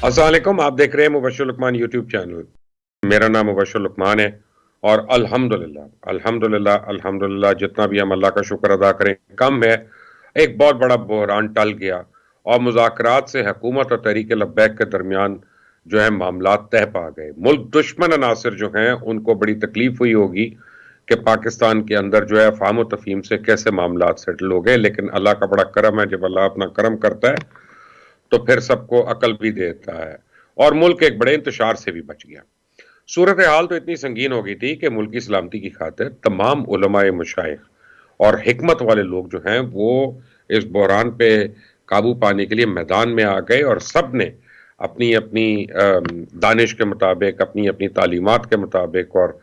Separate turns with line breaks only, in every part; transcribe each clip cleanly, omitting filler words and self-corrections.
السلام علیکم، آپ دیکھ رہے ہیں مبشر لقمان یوٹیوب چینل۔ میرا نام مبشر لقمان ہے اور الحمدللہ الحمدللہ الحمدللہ جتنا بھی ہم اللہ کا شکر ادا کریں کم ہے۔ ایک بہت بڑا بحران ٹل گیا اور مذاکرات سے حکومت اور تحریک لبیک کے درمیان جو ہے معاملات طے پا گئے۔ ملک دشمن عناصر جو ہیں ان کو بڑی تکلیف ہوئی ہوگی کہ پاکستان کے اندر جو ہے افہام و تفہیم سے کیسے معاملات سیٹل ہو گئے، لیکن اللہ کا بڑا کرم ہے، جب اللہ اپنا کرم کرتا ہے تو پھر سب کو عقل بھی دیتا ہے اور ملک ایک بڑے انتشار سے بھی بچ گیا۔ صورتحال تو اتنی سنگین ہو گئی تھی کہ ملک کی سلامتی کی خاطر تمام علماء مشائخ اور حکمت والے لوگ جو ہیں وہ اس بحران پہ قابو پانے کے لیے میدان میں آ گئے اور سب نے اپنی اپنی دانش کے مطابق، اپنی اپنی تعلیمات کے مطابق اور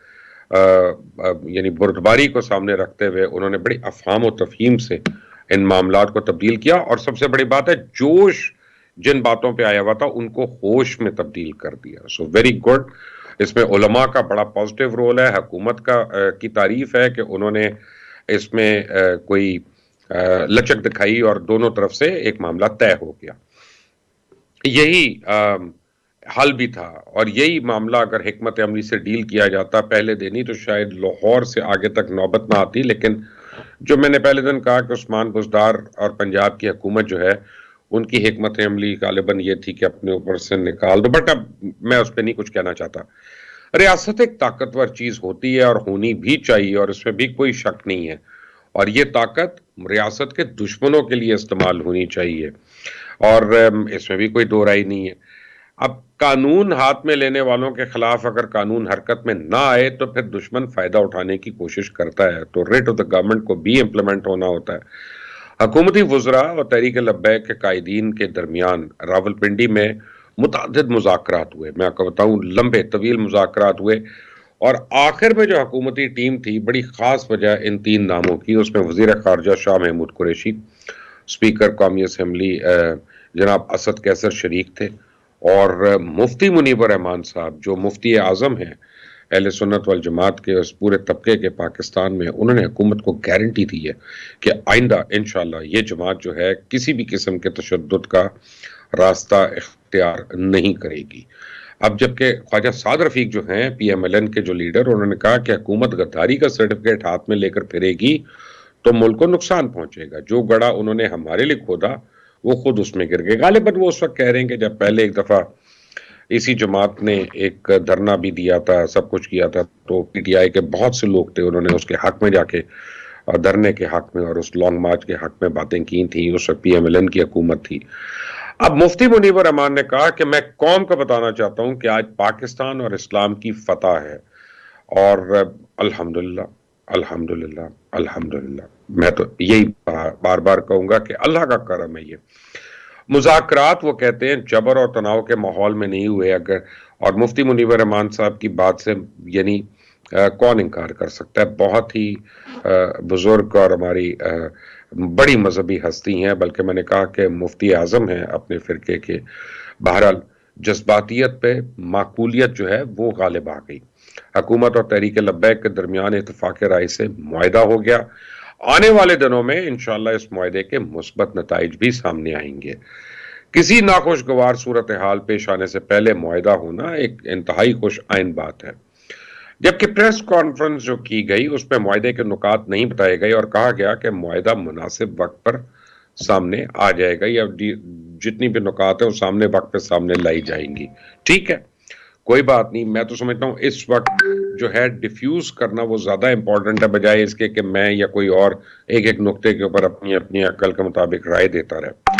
یعنی بردباری کو سامنے رکھتے ہوئے انہوں نے بڑی افہام و تفہیم سے ان معاملات کو تبدیل کیا، اور سب سے بڑی بات ہے جوش جن باتوں پہ آیا ہوا تھا ان کو ہوش میں تبدیل کر دیا۔ سو ویری گڈ، اس میں علماء کا بڑا پازیٹیو رول ہے، حکومت کی تعریف ہے کہ انہوں نے اس میں کوئی لچک دکھائی اور دونوں طرف سے ایک معاملہ طے ہو گیا۔ یہی حل بھی تھا، اور یہی معاملہ اگر حکمت عملی سے ڈیل کیا جاتا پہلے دن ہی تو شاید لاہور سے آگے تک نوبت نہ آتی، لیکن جو میں نے پہلے دن کہا کہ عثمان بزدار اور پنجاب کی حکومت جو ہے ان کی حکمت عملی غالباً یہ تھی کہ اپنے اوپر سے نکال دو، بٹ اب میں اس پہ نہیں کچھ کہنا چاہتا۔ ریاست ایک طاقتور چیز ہوتی ہے اور ہونی بھی چاہیے، اور اس میں بھی کوئی شک نہیں ہے، اور یہ طاقت ریاست کے دشمنوں کے لیے استعمال ہونی چاہیے، اور اس میں بھی کوئی دو رائے نہیں ہے۔ اب قانون ہاتھ میں لینے والوں کے خلاف اگر قانون حرکت میں نہ آئے تو پھر دشمن فائدہ اٹھانے کی کوشش کرتا ہے، تو ریٹ آف دا گورنمنٹ کو بھی امپلیمنٹ ہونا ہوتا ہے۔ حکومتی وزراء اور تحریک لبیک کے قائدین کے درمیان راولپنڈی میں متعدد مذاکرات ہوئے، میں آپ کو بتاؤں لمبے طویل مذاکرات ہوئے، اور آخر میں جو حکومتی ٹیم تھی بڑی خاص وجہ ان تین ناموں کی، اس میں وزیر خارجہ شاہ محمود قریشی، اسپیکر قومی اسمبلی جناب اسد کیسر شریک تھے، اور مفتی منیب الرحمان صاحب جو مفتی اعظم ہیں اہل سنت والجماعت کے اس پورے طبقے کے پاکستان میں، انہوں نے حکومت کو گارنٹی دی ہے کہ آئندہ انشاءاللہ یہ جماعت جو ہے کسی بھی قسم کے تشدد کا راستہ اختیار نہیں کرے گی۔ اب جبکہ خواجہ سعد رفیق جو ہیں پی ایم ایل این کے جو لیڈر، انہوں نے کہا کہ حکومت غداری کا سرٹیفکیٹ ہاتھ میں لے کر پھرے گی تو ملک کو نقصان پہنچے گا، جو گڑھا انہوں نے ہمارے لیے کھودا وہ خود اس میں گر گئے۔ غالباً وہ اس وقت کہہ رہے ہیں کہ جب پہلے ایک دفعہ اسی جماعت نے ایک دھرنا بھی دیا تھا، سب کچھ کیا تھا، تو پی ٹی آئی کے بہت سے لوگ تھے، انہوں نے اس کے حق میں جا کے دھرنے کے حق میں اور اس لانگ مارچ کے حق میں باتیں کی تھیں، اس وقت پی ایم ایل این کی حکومت تھی۔ اب مفتی منیب الرحمان نے کہا کہ میں قوم کو بتانا چاہتا ہوں کہ آج پاکستان اور اسلام کی فتح ہے، اور الحمدللہ الحمدللہ الحمدللہ، میں تو یہی بار بار کہوں گا کہ اللہ کا کرم ہے۔ یہ مذاکرات وہ کہتے ہیں جبر اور تناؤ کے ماحول میں نہیں ہوئے، اگر اور مفتی منیب الرحمان صاحب کی بات سے یعنی کون انکار کر سکتا ہے، بہت ہی بزرگ اور ہماری بڑی مذہبی ہستی ہیں، بلکہ میں نے کہا کہ مفتی اعظم ہیں اپنے فرقے کے۔ بہرحال جذباتیت پہ معقولیت جو ہے وہ غالب آ گئی، حکومت اور تحریک لبیک کے درمیان اتفاق رائے سے معاہدہ ہو گیا۔ آنے والے دنوں میں انشاءاللہ اس معاہدے کے مثبت نتائج بھی سامنے آئیں گے۔ کسی ناخوشگوار صورتحال پیش آنے سے پہلے معاہدہ ہونا ایک انتہائی خوش آئند بات ہے۔ جبکہ پریس کانفرنس جو کی گئی اس میں معاہدے کے نکات نہیں بتائے گئے اور کہا گیا کہ معاہدہ مناسب وقت پر سامنے آ جائے گا، یا جتنی بھی نکات ہیں وہ سامنے وقت پہ سامنے لائی جائیں گی۔ ٹھیک ہے، کوئی بات نہیں، میں تو سمجھتا ہوں اس وقت جو ہے ڈیفیوز کرنا وہ زیادہ امپورٹنٹ ہے، بجائے اس کے کہ میں یا کوئی اور ایک ایک نقطے کے اوپر اپنی اپنی عقل کے مطابق رائے دیتا رہے۔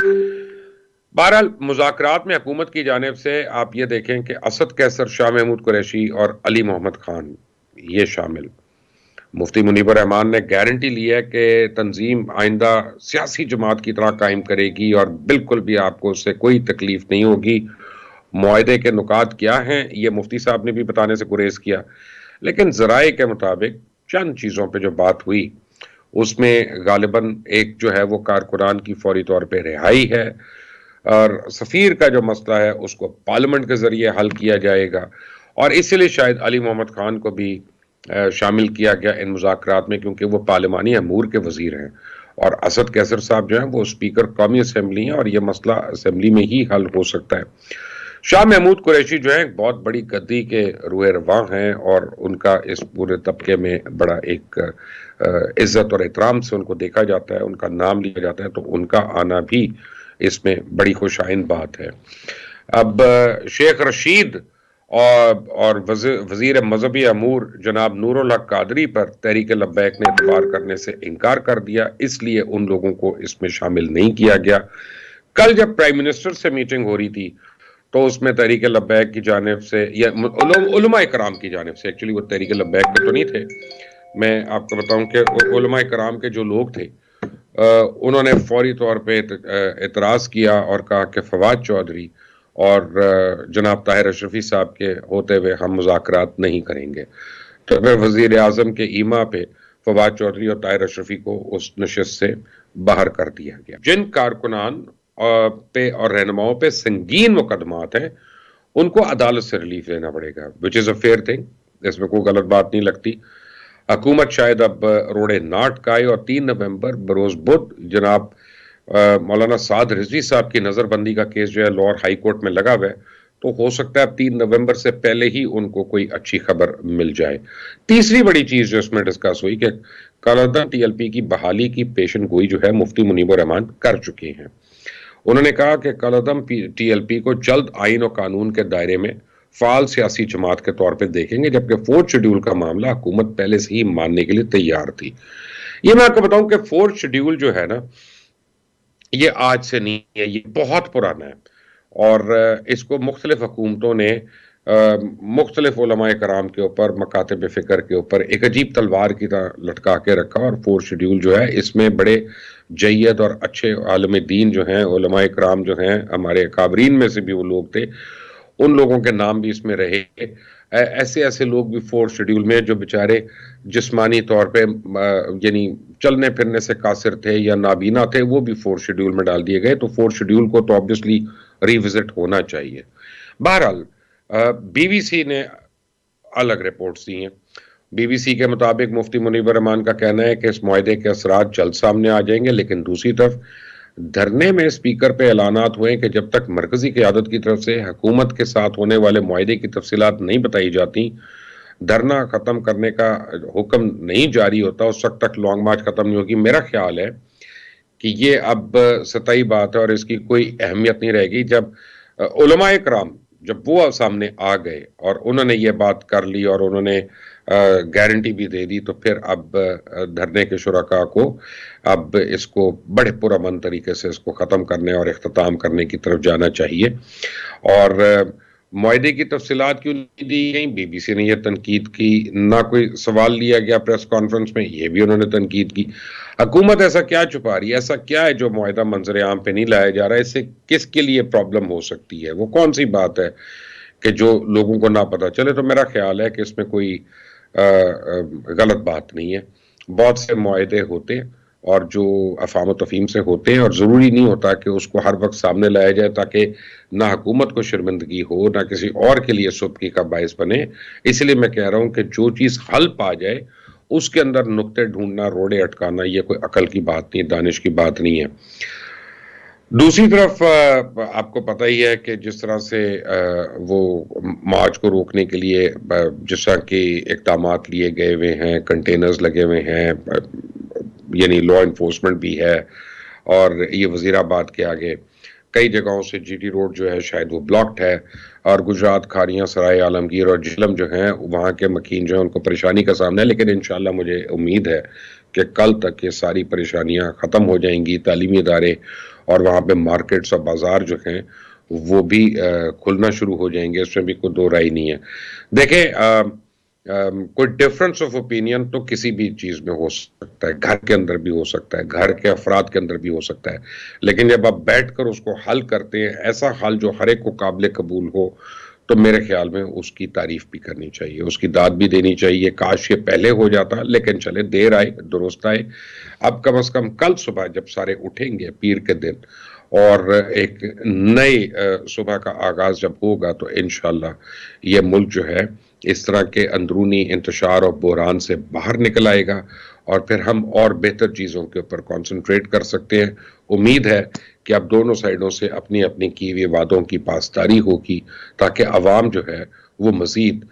بہرحال مذاکرات میں حکومت کی جانب سے آپ یہ دیکھیں کہ اسد کیسر، شاہ محمود قریشی اور علی محمد خان یہ شامل۔ مفتی منیب الرحمان نے گارنٹی لی ہے کہ تنظیم آئندہ سیاسی جماعت کی طرح قائم کرے گی اور بالکل بھی آپ کو اس سے کوئی تکلیف نہیں ہوگی۔ معاہدے کے نکات کیا ہیں یہ مفتی صاحب نے بھی بتانے سے گریز کیا، لیکن ذرائع کے مطابق چند چیزوں پہ جو بات ہوئی اس میں غالباً ایک جو ہے وہ کارکنان کی فوری طور پہ رہائی ہے، اور سفیر کا جو مسئلہ ہے اس کو پارلیمنٹ کے ذریعے حل کیا جائے گا، اور اسی لیے شاید علی محمد خان کو بھی شامل کیا گیا ان مذاکرات میں، کیونکہ وہ پارلیمانی امور کے وزیر ہیں، اور اسد کیسر صاحب جو ہیں وہ اسپیکر قومی اسمبلی ہیں، اور یہ مسئلہ اسمبلی میں ہی حل ہو سکتا ہے۔ شاہ محمود قریشی جو ہے ایک بہت بڑی گدی کے روح رواں ہیں، اور ان کا اس پورے طبقے میں بڑا ایک عزت اور احترام سے ان کو دیکھا جاتا ہے، ان کا نام لیا جاتا ہے، تو ان کا آنا بھی اس میں بڑی خوشائن بات ہے۔ اب شیخ رشید اور وزیر مذہبی امور جناب نور الحق قادری پر تحریک لبیک نے اعتبار کرنے سے انکار کر دیا، اس لیے ان لوگوں کو اس میں شامل نہیں کیا گیا۔ کل جب پرائم منسٹر سے میٹنگ ہو رہی تھی تو اس میں تحریک لبیک کی جانب سے یا علماء کرام کی جانب سے، ایکچولی وہ تحریک لبیک کے تو نہیں تھے، میں آپ کو بتاؤں کہ علماء کرام کے جو لوگ تھے انہوں نے فوری طور پہ اعتراض کیا اور کہا کہ فواد چودھری اور جناب طاہر اشرفی صاحب کے ہوتے ہوئے ہم مذاکرات نہیں کریں گے۔ تو پھر وزیر اعظم کے ایما پہ فواد چودھری اور طاہر اشرفی کو اس نشست سے باہر کر دیا گیا۔ جن کارکنان پہ اور رہنماؤں پہ سنگین مقدمات ہیں ان کو عدالت سے ریلیف لینا پڑے گا، which is a fair thing، اس میں کوئی غلط بات نہیں لگتی۔ حکومت شاید اب روڑے ناٹ کھائے اور 3 نومبر بروز بدھ جناب مولانا سعد رضوی صاحب کی نظر بندی کا کیس جو ہے لاہور ہائی کورٹ میں لگا ہوا ہے، تو ہو سکتا ہے اب 3 نومبر سے پہلے ہی ان کو کوئی اچھی خبر مل جائے۔ تیسری بڑی چیز جو اس میں ڈسکس ہوئی کہ کالعدم ٹی ایل پی کی بحالی کی پیشن گوئی جو ہے مفتی منیب الرحمان کر چکے ہیں۔ انہوں نے کہا کہ کالعدم ٹی ایل پی کو جلد آئین و قانون کے دائرے میں فعال سیاسی جماعت کے طور پہ دیکھیں گے، جبکہ 4 شیڈول کا معاملہ حکومت پہلے سے ہی ماننے کے لیے تیار تھی۔ یہ میں آپ کو بتاؤں کہ 4 شیڈول جو ہے نا، یہ آج سے نہیں ہے، یہ بہت پرانا ہے، اور اس کو مختلف حکومتوں نے مختلف علماء کرام کے اوپر، مکاتب فکر کے اوپر ایک عجیب تلوار کی طرح لٹکا کے رکھا، اور 4 شیڈول جو ہے اس میں بڑے جید اور اچھے عالم دین جو ہیں، علماء کرام جو ہیں، ہمارے اکابرین میں سے بھی وہ لوگ تھے، ان لوگوں کے نام بھی اس میں رہے۔ ایسے ایسے لوگ بھی 4 شیڈول میں جو بچارے جسمانی طور پہ یعنی چلنے پھرنے سے قاصر تھے یا نابینا تھے، وہ بھی 4 شیڈول میں ڈال دیے گئے۔ تو 4 شیڈول کو تو آبویسلی ریوزٹ ہونا چاہیے۔ بہرحال بی بی سی نے الگ رپورٹس دی ہیں۔ بی بی سی کے مطابق مفتی منیب الرحمان کا کہنا ہے کہ اس معاہدے کے اثرات جلد سامنے آ جائیں گے، لیکن دوسری طرف دھرنے میں اسپیکر پہ اعلانات ہوئے کہ جب تک مرکزی قیادت کی طرف سے حکومت کے ساتھ ہونے والے معاہدے کی تفصیلات نہیں بتائی جاتی، دھرنا ختم کرنے کا حکم نہیں جاری ہوتا، اس وقت تک لانگ مارچ ختم نہیں ہوگی۔ میرا خیال ہے کہ یہ اب سطحی بات ہے اور اس کی کوئی اہمیت نہیں رہے گی۔ جب علماء کرام جب وہ سامنے آ گئے اور انہوں نے یہ بات کر لی اور انہوں نے گارنٹی بھی دے دی، تو پھر اب دھرنے کے شرکاء کو اب اس کو بڑے پرامن طریقے سے اس کو ختم کرنے اور اختتام کرنے کی طرف جانا چاہیے۔ اور معاہدے کی تفصیلات کیوں نہیں دی گئیں، بی بی سی نے یہ تنقید کی، نہ کوئی سوال لیا گیا پریس کانفرنس میں، یہ بھی انہوں نے تنقید کی۔ حکومت ایسا کیا چھپا رہی ہے، ایسا کیا ہے جو معاہدہ منظر عام پہ نہیں لایا جا رہا ہے، اس سے کس کے لیے پرابلم ہو سکتی ہے، وہ کون سی بات ہے کہ جو لوگوں کو نہ پتہ چلے۔ تو میرا خیال ہے کہ اس میں کوئی غلط بات نہیں ہے۔ بہت سے معاہدے ہوتے اور جو افہام و تفہیم سے ہوتے ہیں، اور ضروری نہیں ہوتا کہ اس کو ہر وقت سامنے لایا جائے تاکہ نہ حکومت کو شرمندگی ہو نہ کسی اور کے لیے سبکی کا باعث بنے۔ اس لیے میں کہہ رہا ہوں کہ جو چیز حل پا جائے اس کے اندر نقطے ڈھونڈنا، روڑے اٹکانا، یہ کوئی عقل کی بات نہیں، دانش کی بات نہیں ہے۔ دوسری طرف آپ کو پتہ ہی ہے کہ جس طرح سے وہ مارچ کو روکنے کے لیے جس طرح کے اقدامات لیے گئے ہوئے ہیں، کنٹینرز لگے ہوئے ہیں، یعنی لا انفورسمنٹ بھی ہے، اور یہ وزیر آباد کے آگے کئی جگہوں سے جی ٹی روڈ جو ہے شاید وہ بلاکڈ ہے، اور گجرات، کھاریاں، سرائے عالمگیر اور جہلم جو ہیں وہاں کے مکین جو ہیں ان کو پریشانی کا سامنا ہے، لیکن انشاءاللہ مجھے امید ہے کہ کل تک یہ ساری پریشانیاں ختم ہو جائیں گی۔ تعلیمی ادارے اور وہاں پہ مارکیٹس اور بازار جو ہیں وہ بھی کھلنا شروع ہو جائیں گے، اس میں بھی کوئی دو رائے نہیں ہے۔ دیکھیں کوئی ڈیفرنس آف اوپینین تو کسی بھی چیز میں ہو سکتا ہے، گھر کے اندر بھی ہو سکتا ہے، گھر کے افراد کے اندر بھی ہو سکتا ہے، لیکن جب آپ بیٹھ کر اس کو حل کرتے ہیں، ایسا حل جو ہر ایک کو قابل قبول ہو، تو میرے خیال میں اس کی تعریف بھی کرنی چاہیے، اس کی داد بھی دینی چاہیے۔ کاش یہ پہلے ہو جاتا، لیکن چلے دیر آئے درست آئے۔ اب کم از کم کل صبح جب سارے اٹھیں گے پیر کے دن اور ایک نئی صبح کا آغاز جب ہوگا، تو انشاءاللہ یہ ملک جو ہے اس طرح کے اندرونی انتشار اور بحران سے باہر نکل آئے گا، اور پھر ہم اور بہتر چیزوں کے اوپر کانسنٹریٹ کر سکتے ہیں. امید ہے کہ اب دونوں سائیڈوں سے اپنی اپنی کی ہوئی وعدوں کی پاسداری ہوگی تاکہ عوام جو ہے وہ مزید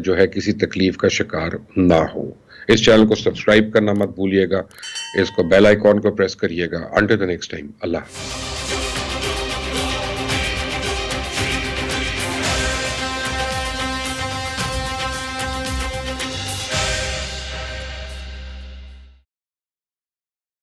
جو ہے کسی تکلیف کا شکار نہ ہو. اس چینل کو سبسکرائب کرنا مت بھولیے گا, اس کو بیل آئیکن کو پریس کریے گا. انٹل دی نیکسٹ ٹائم, اللہ حافظ.